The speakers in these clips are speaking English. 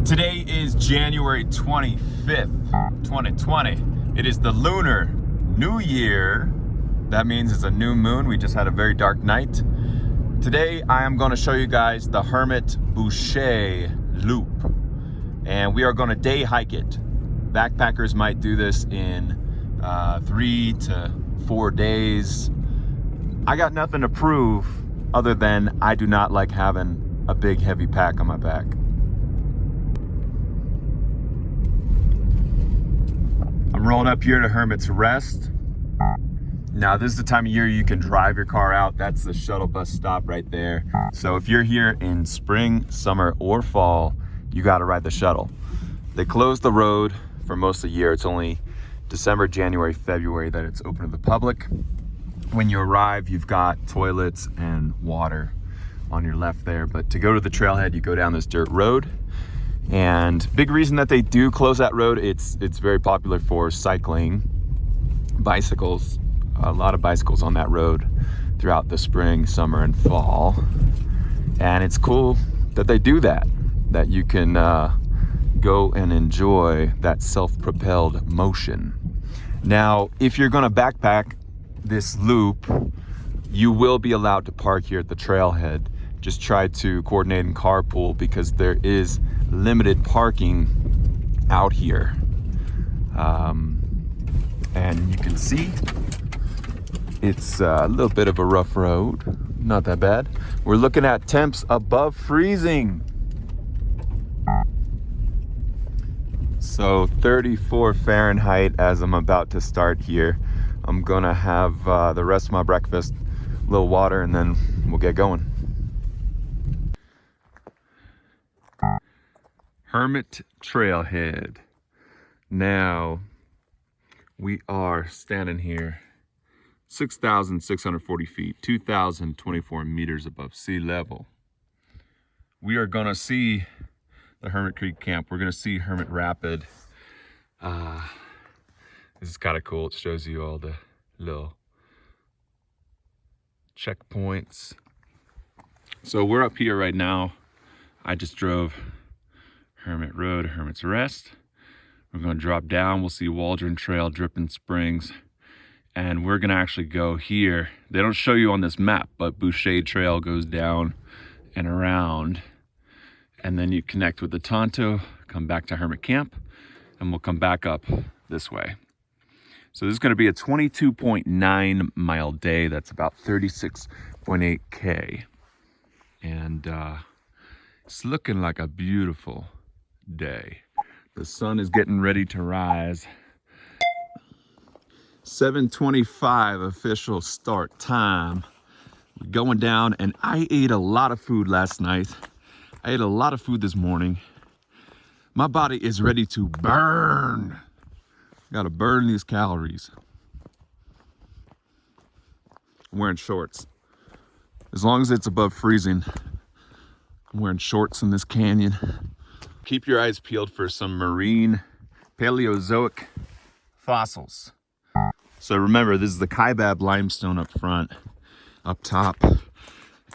Today is January 25th, 2020. It is the Lunar New Year. That means it's a new moon. We just had a very dark night. Today I am going to show you guys the Hermit Boucher Loop. And we are going to day hike it. Backpackers might do this in 3 to 4 days. I got nothing to prove other than I do not like having a big heavy pack on my back. I'm rolling up here to Hermit's Rest. Now this is the time of year you can drive your car out. That's the shuttle bus stop right there. So if you're here in spring, summer, or fall, you gotta ride the shuttle. They close the road for most of the year. It's only December, January, February that it's open to the public. When you arrive, you've got toilets and water on your left there. But to go to the trailhead, you go down this dirt road. And big reason that they do close that road, it's very popular for cycling, bicycles, a lot of bicycles on that road throughout the spring, summer, and fall. And it's cool that they do that you can go and enjoy that self-propelled motion. Now, if you're gonna backpack this loop, you will be allowed to park here at the trailhead. Just try to coordinate and carpool because there is limited parking out here. And you can see it's a little bit of a rough road, not that bad. We're looking at temps above freezing. So 34 Fahrenheit as I'm about to start here. I'm gonna have the rest of my breakfast, a little water, and then we'll get going. Hermit Trailhead. Now, we are standing here 6,640 feet, 2,024 meters above sea level. We are gonna see the Hermit Creek camp. We're gonna see Hermit Rapid. This is kind of cool. It shows you all the little checkpoints. So we're up here right now. I just drove Hermit Road, Hermit's Rest. We're gonna drop down. We'll see Waldron Trail, Dripping Springs. And we're gonna actually go here. They don't show you on this map, but Boucher Trail goes down and around. And then you connect with the Tonto, come back to Hermit Camp, and we'll come back up this way. So this is gonna be a 22.9 mile day. That's about 36.8 K. And it's looking like a beautiful day. The sun is getting ready to rise. 7:25 official start time. We're going down, and I ate a lot of food last night. I ate a lot of food this morning. My body is ready to burn. Gotta burn these calories. I'm wearing shorts. As long as it's above freezing, I'm wearing shorts in this canyon. Keep your eyes peeled for some marine Paleozoic fossils. So remember, this is the Kaibab limestone up front, up top.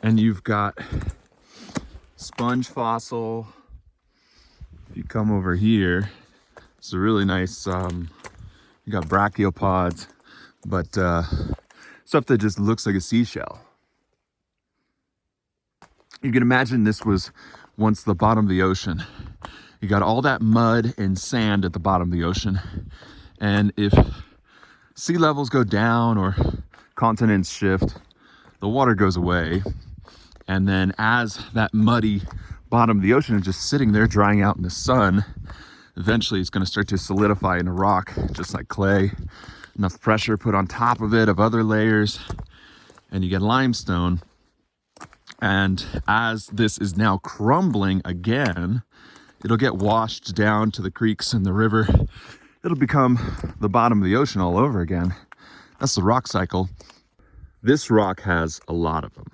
And you've got sponge fossil. If you come over here, it's a really nice, you got brachiopods, but stuff that just looks like a seashell. You can imagine this was once the bottom of the ocean. You got all that mud and sand at the bottom of the ocean. And if sea levels go down or continents shift, the water goes away. And then as that muddy bottom of the ocean is just sitting there drying out in the sun, eventually it's gonna start to solidify into rock, just like clay. Enough pressure put on top of it of other layers, and you get limestone. And as this is now crumbling again, it'll get washed down to the creeks and the river. It'll become the bottom of the ocean all over again. That's the rock cycle. This rock has a lot of them.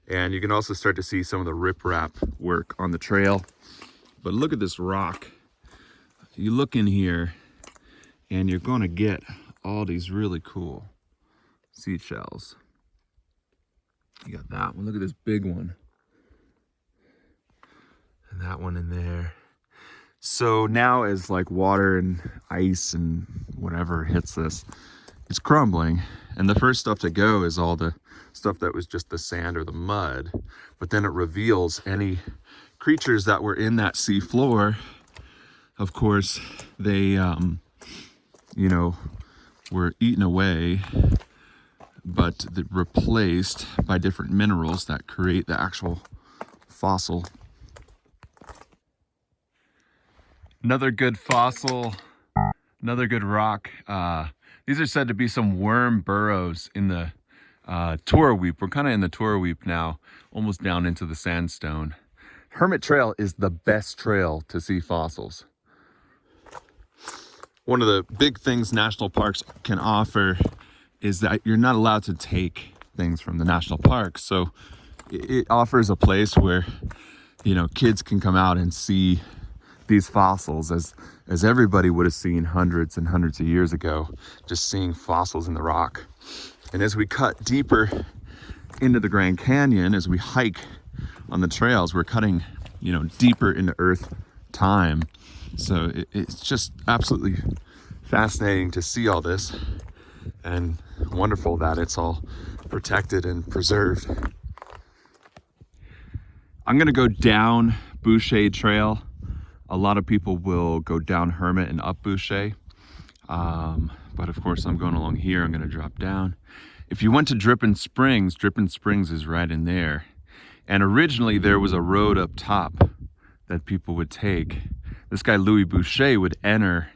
And you can also start to see some of the riprap work on the trail. But look at this rock. You look in here and you're gonna get all these really cool seashells. You got that one. Look at this big one. And that one in there. So now as like water and ice and whatever hits this, it's crumbling. And the first stuff to go is all the stuff that was just the sand or the mud. But then it reveals any creatures that were in that sea floor. Of course, they, you know, were eaten away, but replaced by different minerals that create the actual fossil. Another good fossil, another good rock. These are said to be some worm burrows in the Tora Weep. We're kind of in the Tora Weep now, almost down into the sandstone. Hermit Trail is the best trail to see fossils. One of the big things national parks can offer is that you're not allowed to take things from the national park. So it offers a place where, you know, kids can come out and see these fossils as everybody would have seen hundreds and hundreds of years ago, just seeing fossils in the rock. And as we cut deeper into the Grand Canyon, as we hike on the trails, we're cutting, you know, deeper into earth time. So it's just absolutely fascinating to see all this, and wonderful that it's all protected and preserved. I'm gonna go down Boucher Trail. A lot of people will go down Hermit and up Boucher. But of course I'm going along here. I'm gonna drop down. If you went to Dripping Springs is right in there. And originally there was a road up top that people would take. This guy Louis Boucher would enter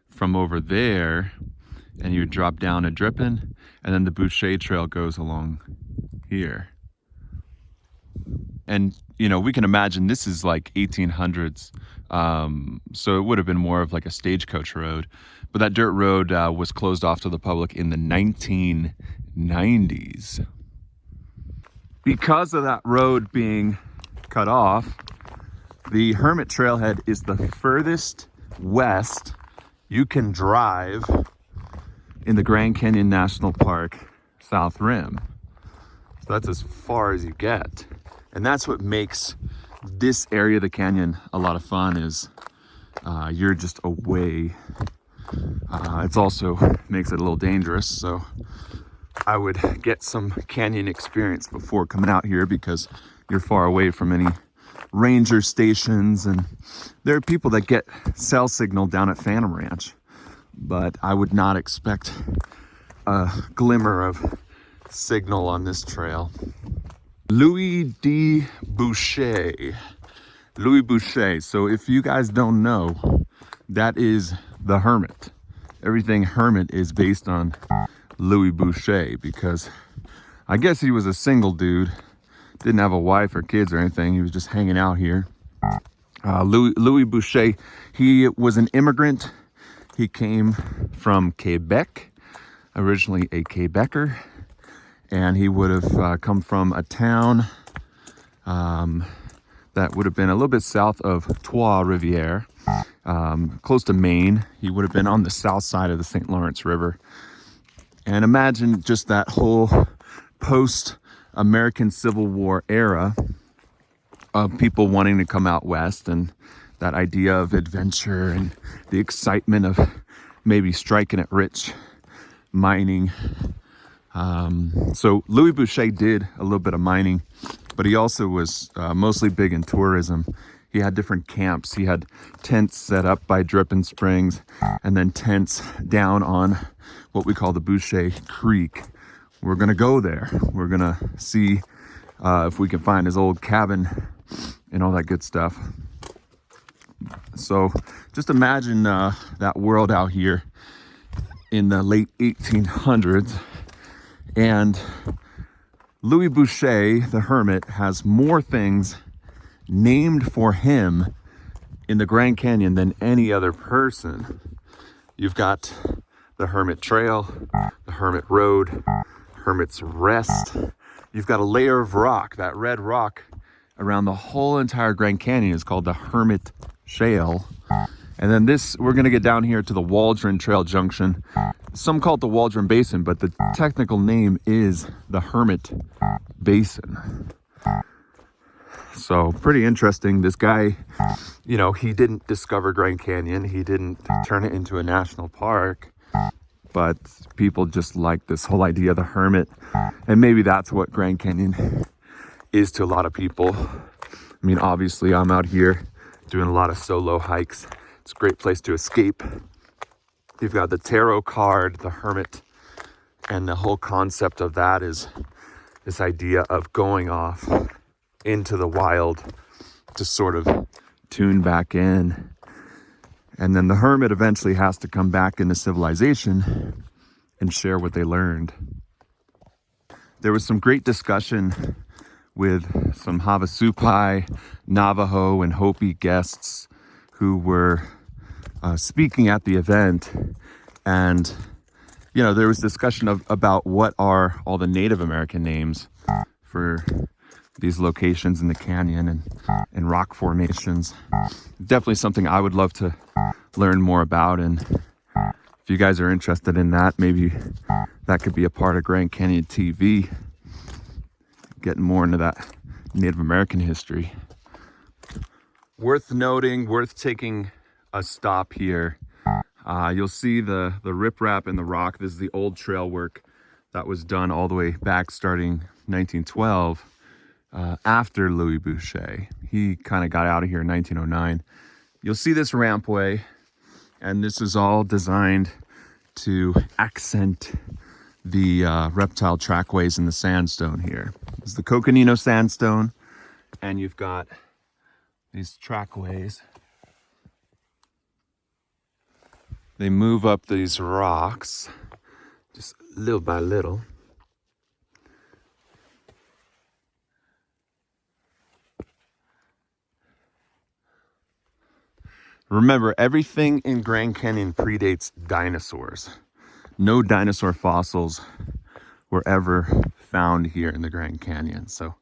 from over there, and you would drop down at Dripping, and then the Boucher Trail goes along here. And you know, we can imagine this is like 1800s, so it would have been more of like a stagecoach road. But that dirt road was closed off to the public in the 1990s. Because of that road being cut off, the Hermit Trailhead is the furthest west you can drive in the Grand Canyon National Park South Rim. So that's as far as you get. And that's what makes this area of the canyon a lot of fun, is you're just away. It's also makes it a little dangerous, so I would get some canyon experience before coming out here, because you're far away from any ranger stations, and there are people that get cell signal down at Phantom Ranch, but I would not expect a glimmer of signal on this trail. Louis D. Boucher. Louis Boucher. So if you guys don't know, that is the Hermit. Everything Hermit is based on Louis Boucher, because I guess he was a single dude, didn't have a wife or kids or anything. He was just hanging out here. Louis Boucher, he was an immigrant. He came from Quebec, originally a Quebecer. And he would have come from a town that would have been a little bit south of Trois-Rivières, close to Maine. He would have been on the south side of the St. Lawrence River. And imagine just that whole post-American Civil War era of people wanting to come out west, and that idea of adventure and the excitement of maybe striking it rich, mining. So Louis Boucher did a little bit of mining, but he also was mostly big in tourism. He had different camps. He had tents set up by Dripping Springs, and then tents down on what we call the Boucher Creek. We're gonna go there. We're gonna see if we can find his old cabin and all that good stuff. So just imagine that world out here in the late 1800s. And Louis Boucher, the Hermit, has more things named for him in the Grand Canyon than any other person. You've got the Hermit Trail, the Hermit Road, Hermit's Rest. You've got a layer of rock. That red rock around the whole entire Grand Canyon is called the Hermit Shale. And then this, we're gonna get down here to the Waldron Trail Junction. Some call it the Waldron Basin, but the technical name is the Hermit Basin. So pretty interesting. This guy, you know, he didn't discover Grand Canyon. He didn't turn it into a national park, but people just like this whole idea of the hermit. And maybe that's what Grand Canyon is to a lot of people. I mean, obviously I'm out here doing a lot of solo hikes. It's a great place to escape. You've got the tarot card, the hermit, and the whole concept of that is this idea of going off into the wild to sort of tune back in. And then the hermit eventually has to come back into civilization and share what they learned. There was some great discussion with some Havasupai, Navajo, and Hopi guests who were speaking at the event. And, you know, there was discussion about what are all the Native American names for these locations in the canyon and rock formations. Definitely something I would love to learn more about. And if you guys are interested in that, maybe that could be a part of Grand Canyon TV, getting more into that Native American history. Worth noting, worth taking a stop here. You'll see the riprap in the rock. This is the old trail work that was done all the way back starting 1912 after Louis Boucher. He kind of got out of here in 1909. You'll see this rampway, and this is all designed to accent the reptile trackways in the sandstone here. This is the Coconino sandstone, and you've got these trackways. They move up these rocks just little by little. Remember, everything in Grand Canyon predates dinosaurs. No dinosaur fossils were ever found here in the Grand Canyon. So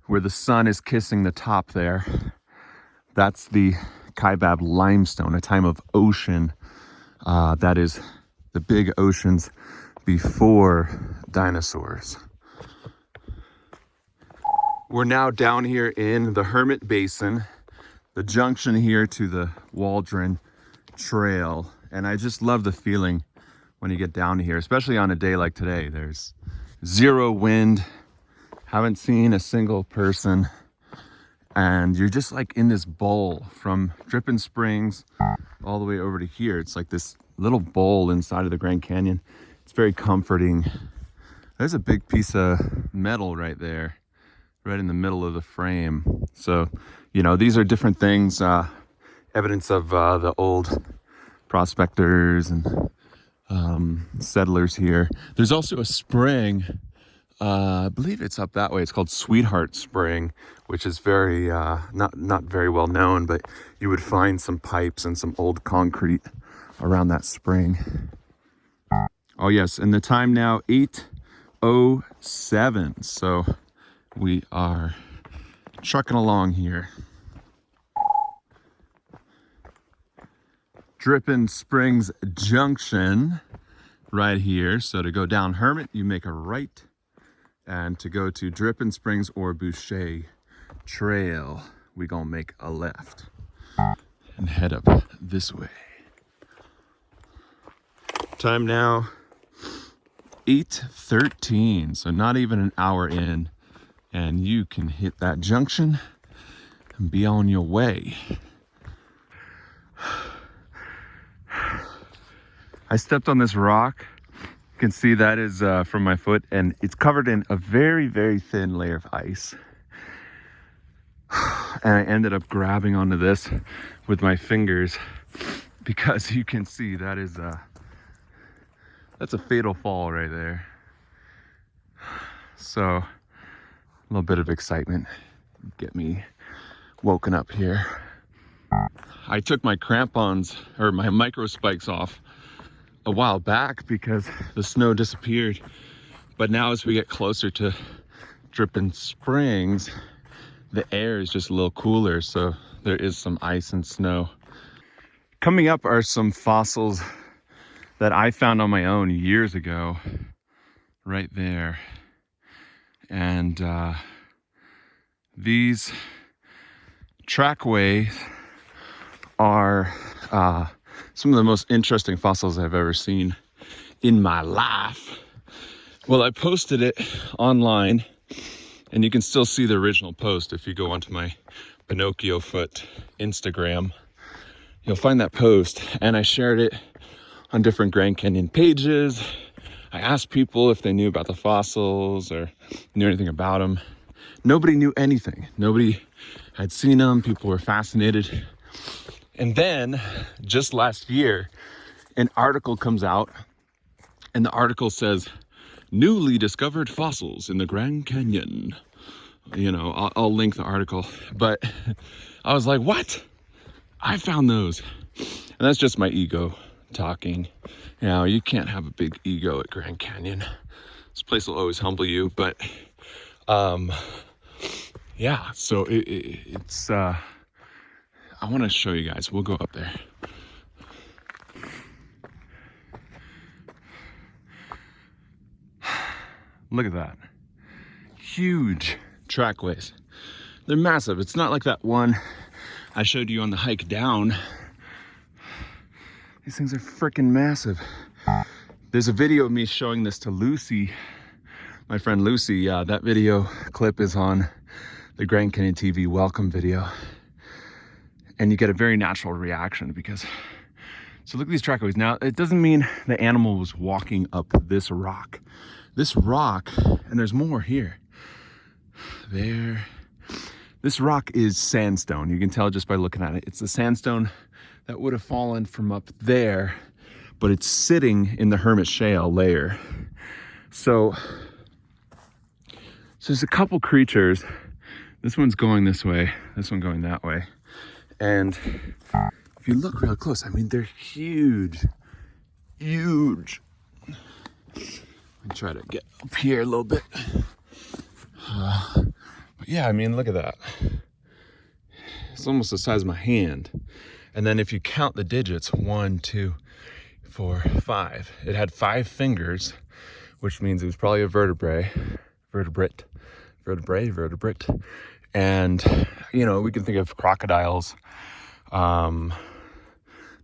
where the sun is kissing the top there, that's the Kaibab limestone, a time of ocean. That is the big oceans before dinosaurs. We're now down here in the Hermit Basin, the junction here to the Waldron Trail. And I just love the feeling when you get down here, especially on a day like today. There's zero wind, haven't seen a single person, and you're just like in this bowl from Dripping Springs all the way over to here. It's like this little bowl inside of the Grand Canyon. It's very comforting. There's a big piece of metal right there, right in the middle of the frame. So, you know, these are different things, evidence of the old prospectors and settlers here. There's also a spring, I believe it's up that way. It's called Sweetheart Spring, which is very, not very well known, but you would find some pipes and some old concrete around that spring. Oh yes, and the time now 8:07. So we are trucking along here. Dripping Springs Junction right here. So to go down Hermit, you make a right. And to go to Dripping Springs or Boucher Trail, we gonna make a left and head up this way. Time now 8:13, so not even an hour in, and you can hit that junction and be on your way. I stepped on this rock. You can see that is from my foot, and it's covered in a very, very thin layer of ice. And I ended up grabbing onto this with my fingers because you can see that is that's a fatal fall right there. So a little bit of excitement get me woken up here. I took my crampons or my micro spikes off a while back because the snow disappeared, but now as we get closer to Dripping Springs, the air is just a little cooler, so there is some ice and snow. Coming up are some fossils that I found on my own years ago, right there. And These trackways are some of the most interesting fossils I've ever seen in my life. Well, I posted it online, and you can still see the original post if you go onto my Pinocchio Foot Instagram. You'll find that post, and I shared it on different Grand Canyon pages. I asked people if they knew about the fossils or knew anything about them. Nobody knew anything. Nobody had seen them. People were fascinated. And then just last year, an article comes out, and the article says, newly discovered fossils in the Grand Canyon. You know, I'll link the article, but I was like, what? I found those. And that's just my ego talking. You know, you can't have a big ego at Grand Canyon. This place will always humble you, but yeah, so it's I want to show you guys. We'll go up there. Look at that. Huge trackways. They're massive. It's not like that one I showed you on the hike down. These things are freaking massive. There's a video of me showing this to Lucy, my friend Lucy. That video clip is on the Grand Canyon TV welcome video. And you get a very natural reaction because, so look at these trackways. Now, it doesn't mean the animal was walking up this rock. This rock, and there's more here. There. This rock is sandstone. You can tell just by looking at it. It's the sandstone that would have fallen from up there, but it's sitting in the Hermit Shale layer. So there's a couple creatures. This one's going this way, this one going that way. And if you look real close, I mean, they're huge, huge. Let me try to get up here a little bit. But yeah, I mean, look at that. It's almost the size of my hand. And then if you count the digits, 1, 2, 4, 5. It had 5 fingers, which means it was probably a vertebrate. And, you know, we can think of crocodiles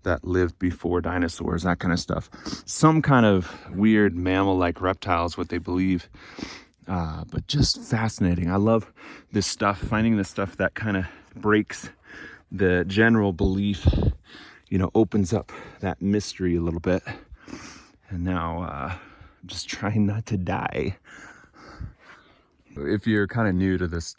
that lived before dinosaurs, that kind of stuff. Some kind of weird mammal-like reptiles, what they believe. But just fascinating. I love this stuff, finding this stuff that kind of breaks the general belief, you know, opens up that mystery a little bit. And now I'm just trying not to die. If you're kind of new to this,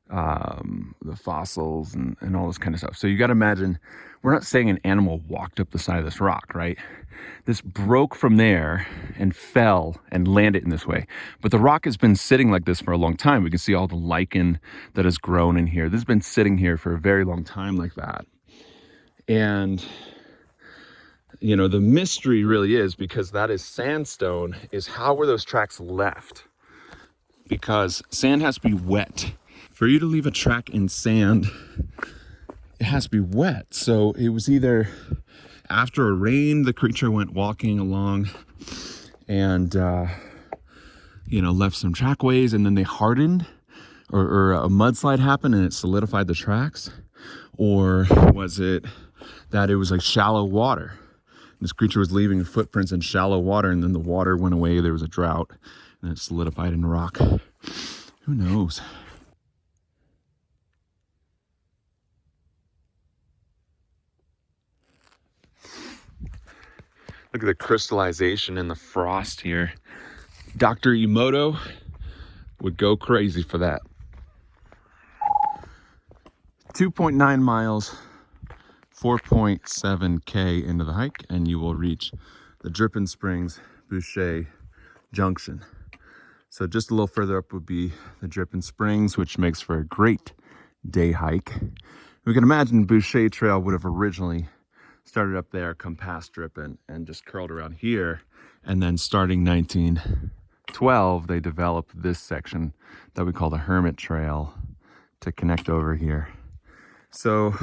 the fossils and all this kind of stuff. So you got to imagine, we're not saying an animal walked up the side of this rock, right? This broke from there and fell and landed in this way. But the rock has been sitting like this for a long time. We can see all the lichen that has grown in here. This has been sitting here for a very long time like that. And, you know, the mystery really is, because that is sandstone, is how were those tracks left? Because sand has to be wet. For you to leave a track in sand, it has to be wet. So it was either after a rain, the creature went walking along and, you know, left some trackways, and then they hardened, or a mudslide happened and it solidified the tracks. Or was it that it was like shallow water? This creature was leaving footprints in shallow water, and then the water went away, there was a drought, and it solidified in rock. Who knows? Look at the crystallization and the frost here. Dr. Emoto would go crazy for that. 2.9 miles, 4.7K into the hike, and you will reach the Dripping Springs Boucher Junction. So just a little further up would be the Dripping Springs, which makes for a great day hike. We can imagine Boucher Trail would have originally started up there, come past Dripping, and just curled around here. And then starting 1912, they developed this section that we call the Hermit Trail to connect over here. So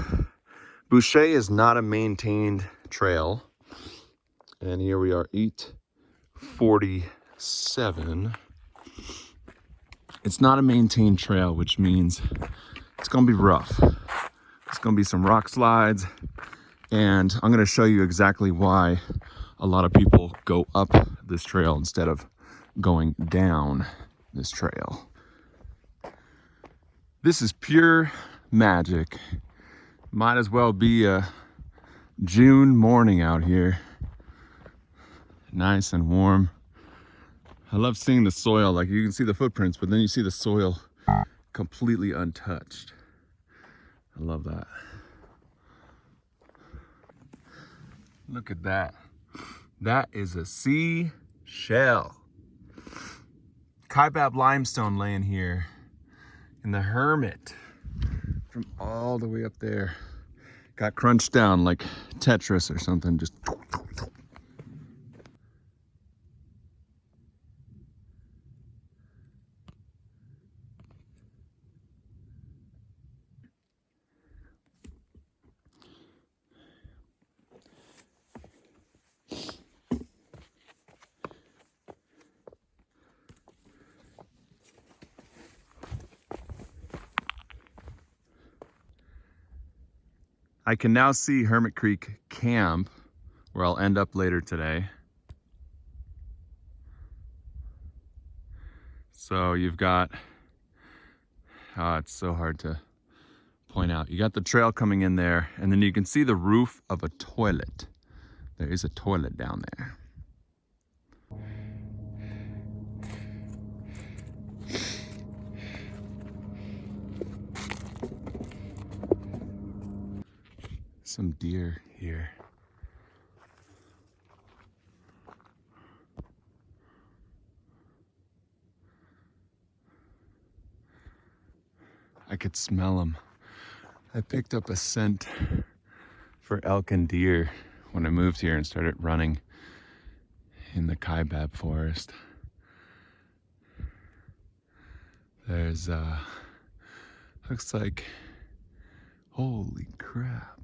Boucher is not a maintained trail. And here we are, 8:47. It's not a maintained trail, which means it's gonna be rough. It's gonna be some rock slides, and I'm gonna show you exactly why a lot of people go up this trail instead of going down this trail. This is pure magic. Might as well be a June morning out here. Nice and warm. I love seeing the soil, like you can see the footprints, but then you see the soil completely untouched. I love that. Look at that. That is a seashell. Kaibab limestone laying here in the Hermit from all the way up there. Got crunched down like Tetris or something, just. I can now see Hermit Creek Camp, where I'll end up later today. So you've got, it's so hard to point out. You got the trail coming in there, and then you can see the roof of a toilet. There is a toilet down there. Some deer here. I could smell them. I picked up a scent for elk and deer when I moved here and started running in the Kaibab forest. There's looks like, holy crap.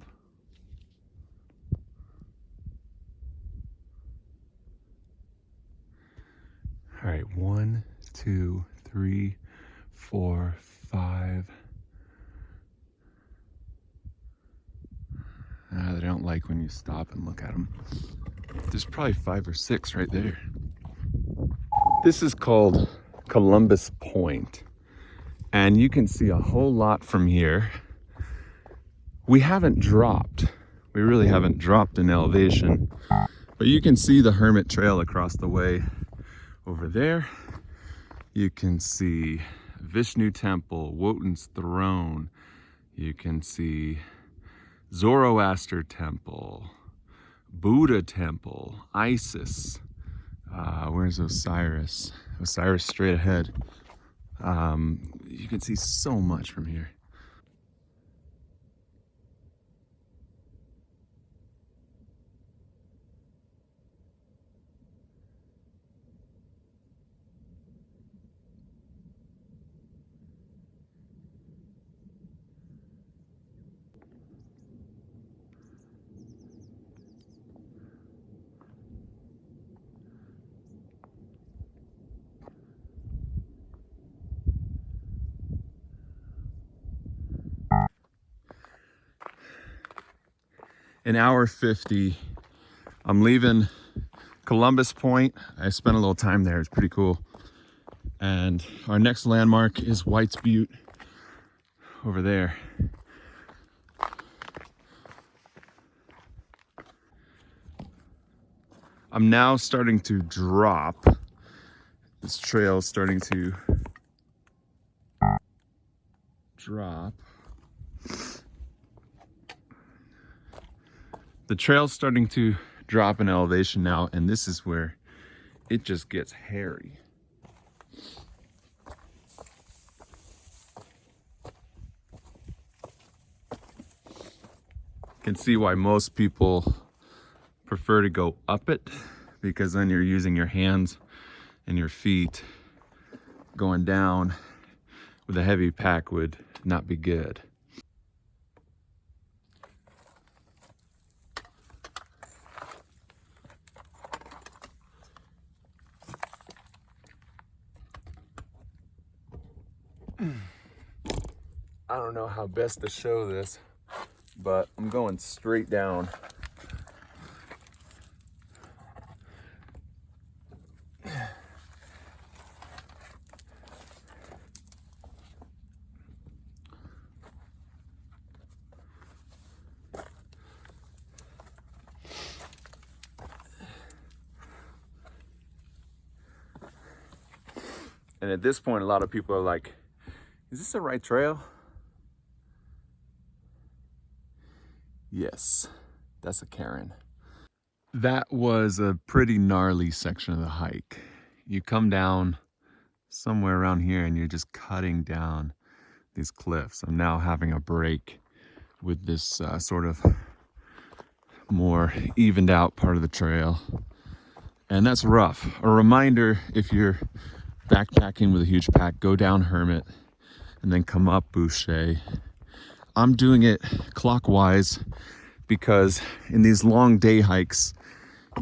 All right, 1, 2, 3, 4, 5. They don't like when you stop and look at them. There's probably 5 or 6 right there. This is called Columbus Point, and you can see a whole lot from here. We haven't dropped. We really haven't dropped in elevation, but you can see the Hermit Trail across the way over there. You can see Vishnu Temple, Wotan's Throne. You can see Zoroaster Temple, Buddha Temple, Isis. Where's Osiris? Osiris straight ahead. You can see so much from here. An hour 50. I'm leaving Columbus Point. I spent a little time there. It's pretty cool. And our next landmark is White's Butte over there. I'm now starting to drop. This trail is starting to drop. The trail's starting to drop in elevation now, and this is where it just gets hairy. You can see why most people prefer to go up it, because then you're using your hands and your feet. Going down with a heavy pack would not be good. I don't know how best to show this, but I'm going straight down. And at this point, a lot of people are like, is this the right trail? Yes, that's a Karen. That was a pretty gnarly section of the hike. You come down somewhere around here and you're just cutting down these cliffs. I'm now having a break with this sort of more evened out part of the trail. And that's rough. A reminder, if you're backpacking with a huge pack, go down Hermit and then come up Boucher. I'm doing it clockwise because in these long day hikes,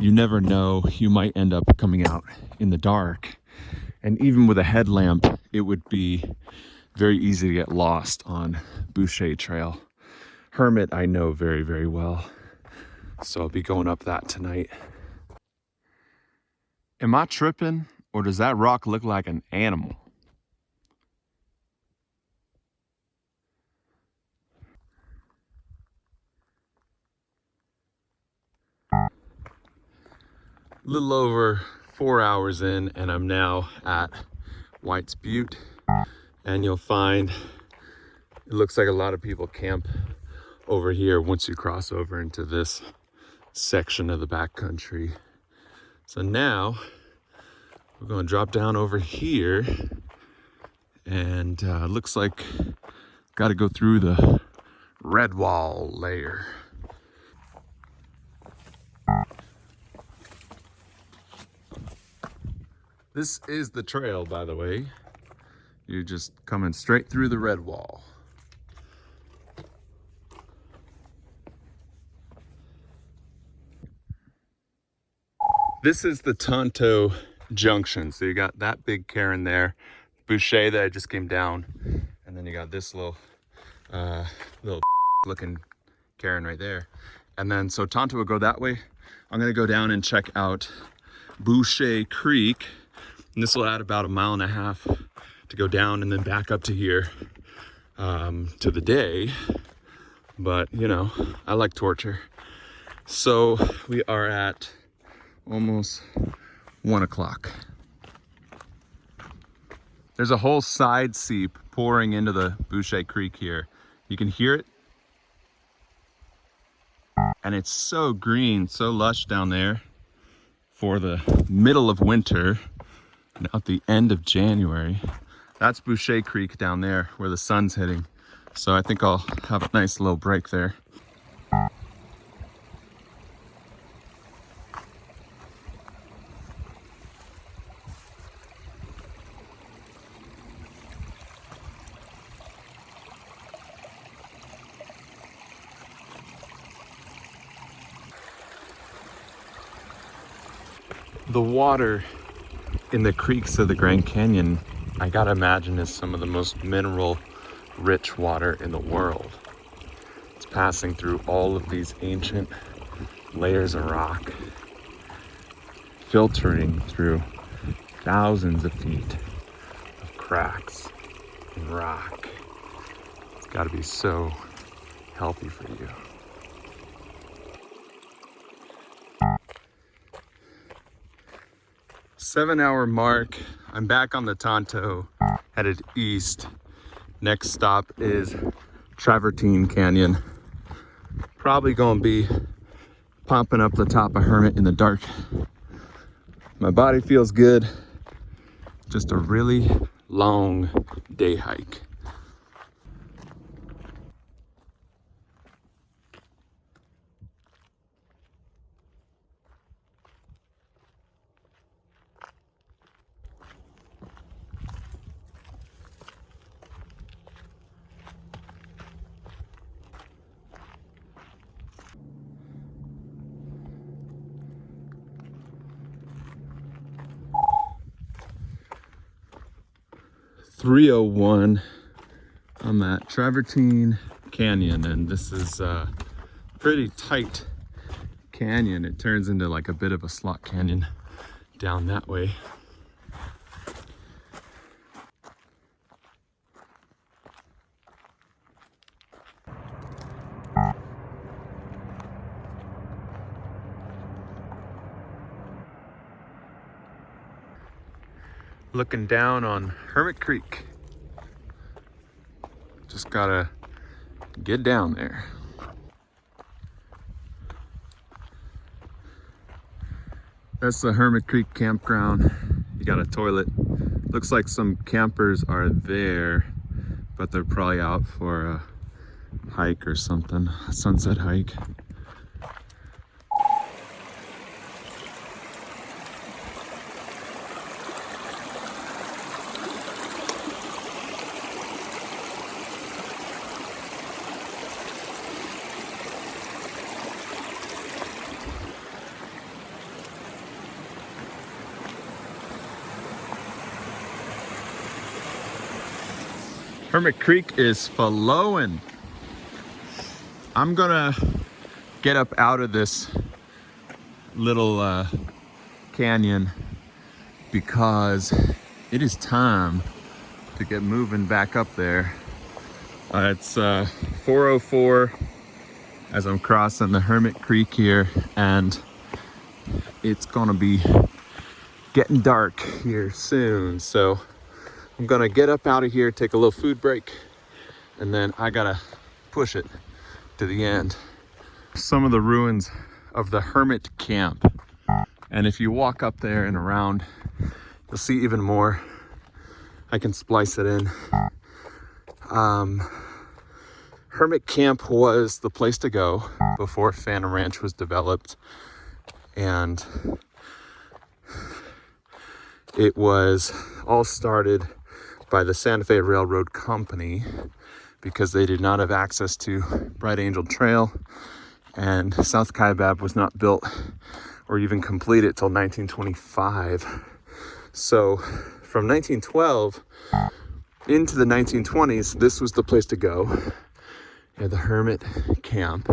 you never know, you might end up coming out in the dark. And even with a headlamp, it would be very easy to get lost on Boucher Trail. Hermit, I know very, very well. So I'll be going up that tonight. Am I tripping, or does that rock look like an animal? A little over 4 hours in, and I'm now at White's Butte. And you'll find it looks like a lot of people camp over here once you cross over into this section of the backcountry. So now we're going to drop down over here, and looks like got to go through the red wall layer. This is the trail, by the way. You're just coming straight through the red wall. This is the Tonto Junction. So you got that big cairn there, Boucher that I just came down, and then you got this little looking cairn right there. And then so Tonto will go that way. I'm gonna go down and check out Boucher Creek, and this will add about 1.5 miles to go down and then back up to here to the day. But you know, I like torture. So we are at almost 1 o'clock. There's a whole side seep pouring into the Boucher Creek here. You can hear it. And it's so green, so lush down there for the middle of winter, and at the end of January. That's Boucher Creek down there where the sun's hitting. So I think I'll have a nice little break there. The water in the creeks of the Grand Canyon, I gotta imagine, is some of the most mineral rich water in the world. It's passing through all of these ancient layers of rock, filtering through thousands of feet of cracks and rock. It's gotta be so healthy for you. Seven-hour mark. I'm back on the Tonto, headed east. Next stop is Travertine Canyon. Probably gonna be pumping up the top of Hermit in the dark. My body feels good. Just a really long day hike. .301 I'm at Travertine Canyon, and this is a pretty tight canyon. It turns into like a bit of a slot canyon down that way. Looking down on Hermit Creek. Just gotta get down there. That's the Hermit Creek campground. You got a toilet. Looks like some campers are there, but they're probably out for a hike or something, a sunset hike. Hermit Creek is flowing. I'm gonna get up out of this little canyon because it is time to get moving back up there. It's 4:04 as I'm crossing the Hermit Creek here, and it's gonna be getting dark here soon. So I'm gonna get up out of here, take a little food break, and then I gotta push it to the end. Some of the ruins of the Hermit Camp. And if you walk up there and around, you'll see even more. I can splice it in. Hermit Camp was the place to go before Phantom Ranch was developed. And it was all started by the Santa Fe Railroad Company because they did not have access to Bright Angel Trail, and South Kaibab was not built or even completed till 1925. So from 1912 into the 1920s, this was the place to go. You had the Hermit Camp,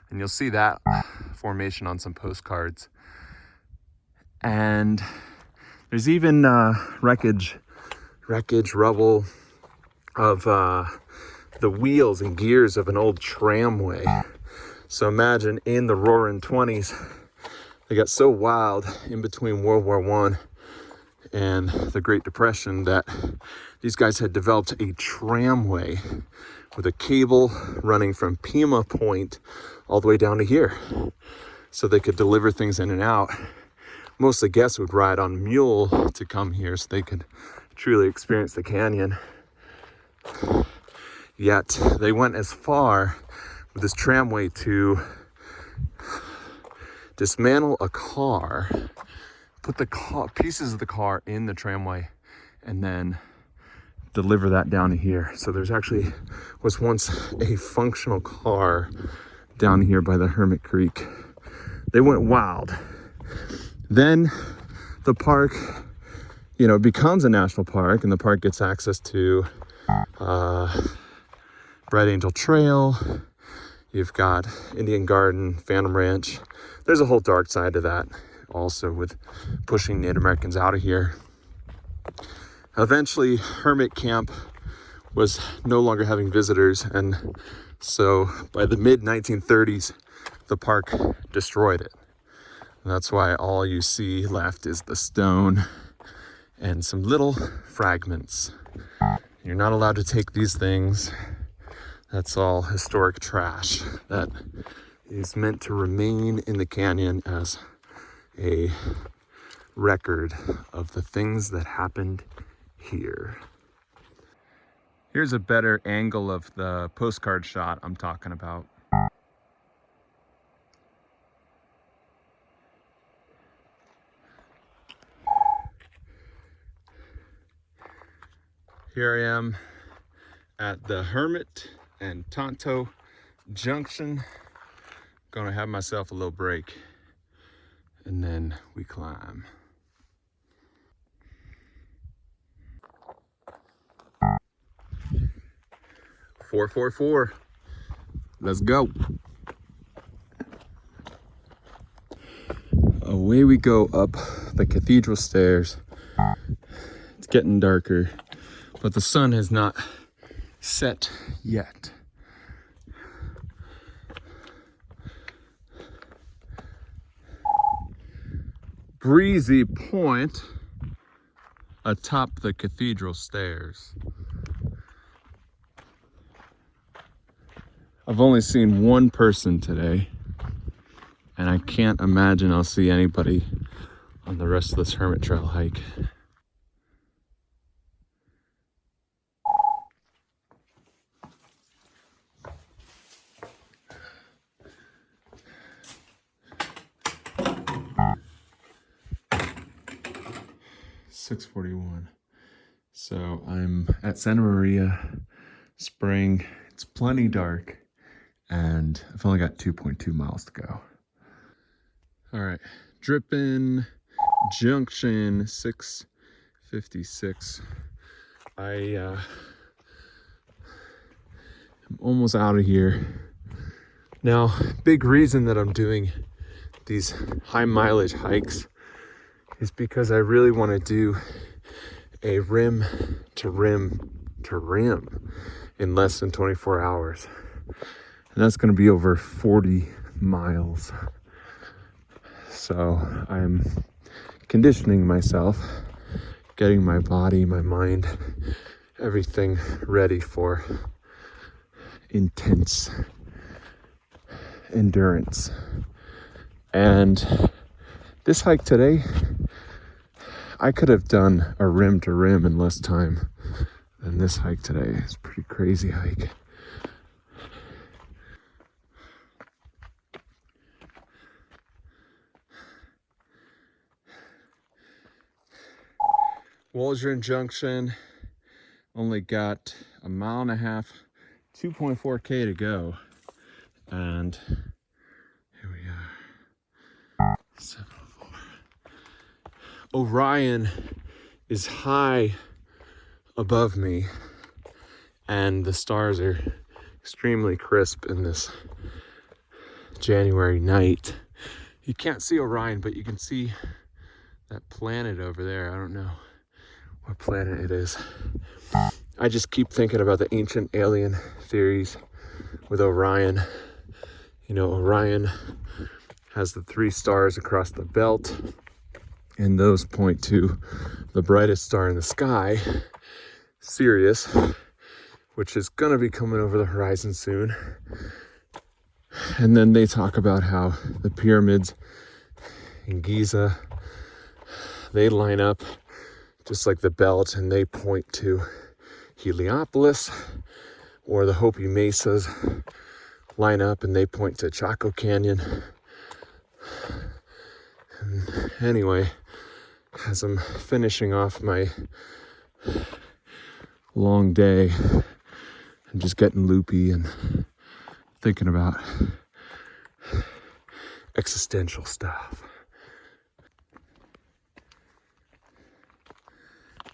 and you'll see that formation on some postcards. And there's even wreckage, rubble of the wheels and gears of an old tramway. So imagine in the roaring 20s, they got so wild in between World War I and the Great Depression that these guys had developed a tramway with a cable running from Pima Point all the way down to here. So they could deliver things in and out. Most of the guests would ride on mule to come here so they could truly experience the canyon. Yet they went as far with this tramway to dismantle a car, put the pieces of the car in the tramway, and then deliver that down to here. So there's actually was once a functional car down here by the Hermit Creek. They went wild. Then the park, becomes a national park, and the park gets access to Bright Angel Trail. You've got Indian Garden, Phantom Ranch. There's a whole dark side to that also, with pushing Native Americans out of here. Eventually, Hermit Camp was no longer having visitors, and so by the mid-1930s, the park destroyed it. And that's why all you see left is the stone and some little fragments. You're not allowed to take these things. That's all historic trash that is meant to remain in the canyon as a record of the things that happened here. Here's a better angle of the postcard shot I'm talking about. Here I am at the Hermit and Tonto Junction. Gonna have myself a little break, and then we climb. 444. Let's go. Away we go up the Cathedral Stairs. It's getting darker, but the sun has not set yet. Breezy Point atop the Cathedral Stairs. I've only seen one person today, and I can't imagine I'll see anybody on the rest of this Hermit Trail hike. .641. So I'm at Santa Maria Spring. It's plenty dark, and I've only got 2.2 miles to go. All right, Drippin' Junction 656. I'm almost out of here. Now, big reason that I'm doing these high mileage hikes is because I really want to do a rim to rim to rim in less than 24 hours. And that's going to be over 40 miles. So I'm conditioning myself, getting my body, my mind, everything ready for intense endurance. And this hike today, I could have done a rim to rim in less time than this hike today. It's a pretty crazy hike. Waldron Junction, only got a mile and a half, 2.4K to go. And here we are, 704. Orion is high above me, and the stars are extremely crisp in this January night. You can't see Orion, but you can see that planet over there. I don't know what planet it is. I just keep thinking about the ancient alien theories with Orion. You know, Orion has the 3 stars across the belt, and those point to the brightest star in the sky, Sirius, which is gonna be coming over the horizon soon. And then they talk about how the pyramids in Giza, they line up just like the belt, and they point to Heliopolis, or the Hopi Mesas line up and they point to Chaco Canyon. And anyway, as I'm finishing off my long day, I'm just getting loopy and thinking about existential stuff.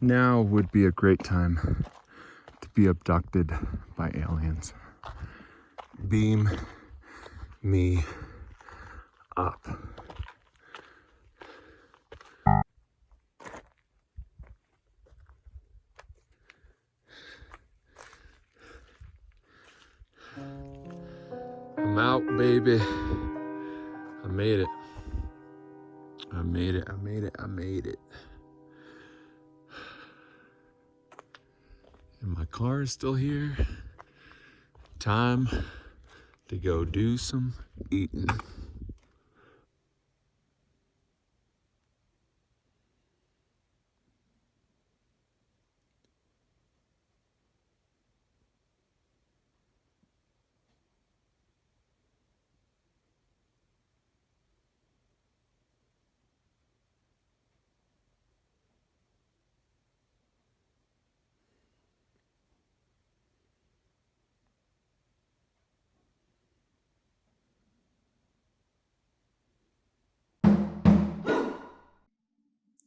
Now would be a great time to be abducted by aliens. Beam me up. I'm out, baby. I made it. I made it. I made it. I made it. And my car is still here. Time to go do some eating.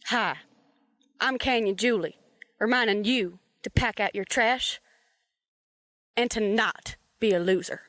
Hi, I'm Canyon Julie, reminding you to pack out your trash and to not be a loser.